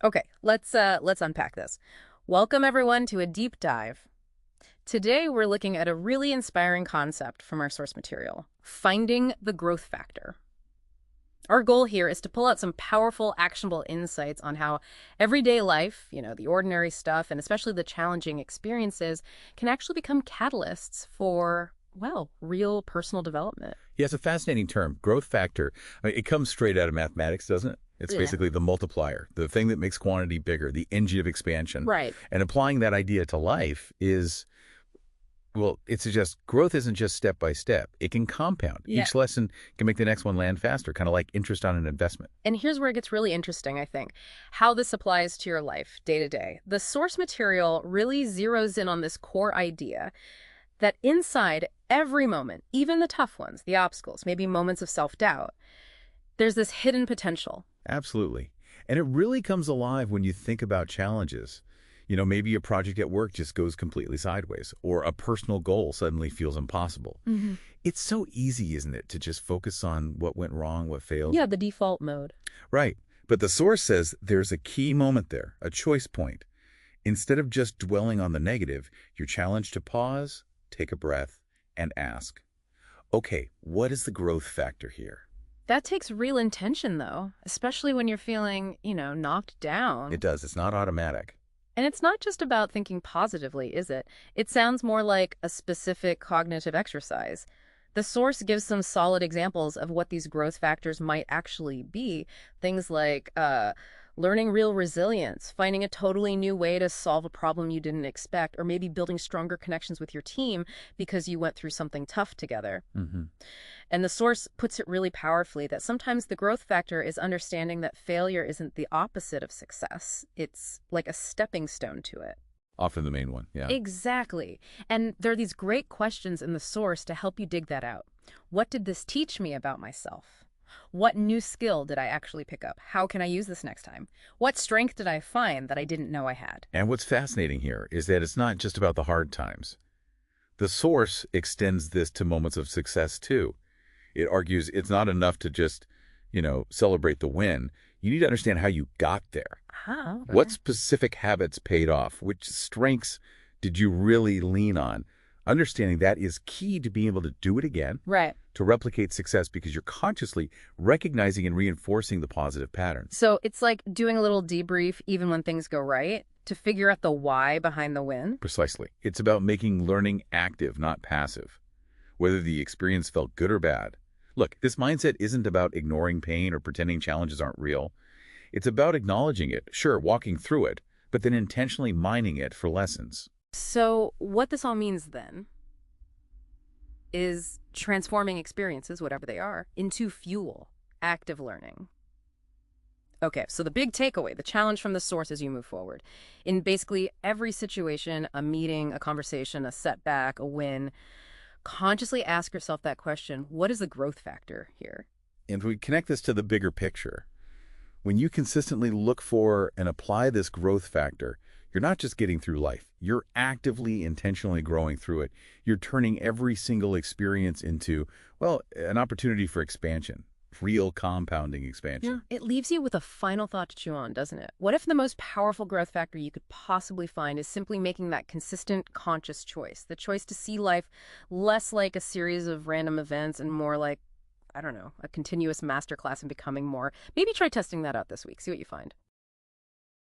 Okay, let's unpack this. Welcome everyone to a deep dive. Today we're looking at a really inspiring concept from our source material, finding the growth factor. Our goal here is to pull out some powerful, actionable insights on how everyday life, the ordinary stuff, and especially the challenging experiences, can actually become catalysts for, well, real personal development. Yeah, it's a fascinating term, growth factor. I mean, it comes straight out of mathematics, doesn't it? It's Yeah. basically the multiplier, the thing that makes quantity bigger, the engine of expansion. Right. And applying that idea to life is, well, it suggests growth isn't just step by step. It can compound. Yeah. Each lesson can make the next one land faster, kind of like interest on an investment. And here's where it gets really interesting, I think, how this applies to your life day to day. The source material really zeroes in on this core idea that inside every moment, even the tough ones, the obstacles, maybe moments of self-doubt, there's this hidden potential. Absolutely. And it really comes alive when you think about challenges. Maybe a project at work just goes completely sideways, or a personal goal suddenly feels impossible. It's so easy, isn't it, to just focus on what went wrong, what failed? Yeah, the default mode. Right. But the source says there's a key moment there, a choice point. Instead of just dwelling on the negative, you're challenged to pause, take a breath, and ask, okay, what is the growth factor here? That takes real intention, though, especially when you're feeling, knocked down. It does. It's not automatic. And it's not just about thinking positively, is it? It sounds more like a specific cognitive exercise. The source gives some solid examples of what these growth factors might actually be. Things like learning real resilience, finding a totally new way to solve a problem you didn't expect, or maybe building stronger connections with your team because you went through something tough together. And the source puts it really powerfully that sometimes the growth factor is understanding that failure isn't the opposite of success. It's like a stepping stone to it. Often the main one, yeah. Exactly. And there are these great questions in the source to help you dig that out. What did this teach me about myself? What new skill did I actually pick up? How can I use this next time? What strength did I find that I didn't know I had? And what's fascinating here is that it's not just about the hard times. The source extends this to moments of success, too. It argues it's not enough to just, celebrate the win. You need to understand how you got there. Oh, What specific habits paid off? Which strengths did you really lean on? Understanding that is key to being able to do it again, right. to replicate success because you're consciously recognizing and reinforcing the positive patterns. So it's like doing a little debrief even when things go right to figure out the why behind the win. Precisely. It's about making learning active, not passive, whether the experience felt good or bad. Look, this mindset isn't about ignoring pain or pretending challenges aren't real. It's about acknowledging it, sure, walking through it, but then intentionally mining it for lessons. So what this all means then is transforming experiences, whatever they are, into fuel, active learning. Okay, so the big takeaway, the challenge from the source as you move forward. In basically every situation, a meeting, a conversation, a setback, a win, consciously ask yourself that question, what is the growth factor here? And we connect this to the bigger picture. When you consistently look for and apply this growth factor, you're not just getting through life. You're actively, intentionally growing through it. You're turning every single experience into, well, an opportunity for expansion, real compounding expansion. It leaves you with a final thought to chew on, doesn't it? What if the most powerful growth factor you could possibly find is simply making that consistent, conscious choice, the choice to see life less like a series of random events and more like, I don't know, a continuous masterclass in becoming more. Maybe try testing that out this week. See what you find.